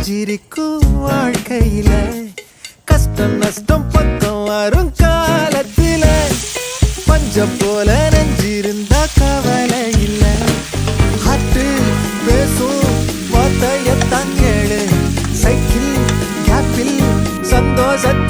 புரிஞ்சிருக்கும் வாழ்க்கையில கஷ்டம் நஷ்டம் பக்கம் வரும் காலத்தில பஞ்சம் போல நெஞ்சிருந்தா கவலை இல்ல ஹார்ட் பேசும் வார்த்தையத்தான் கேளு சைக்கிள் கேப்பில் சந்தோஷத்தை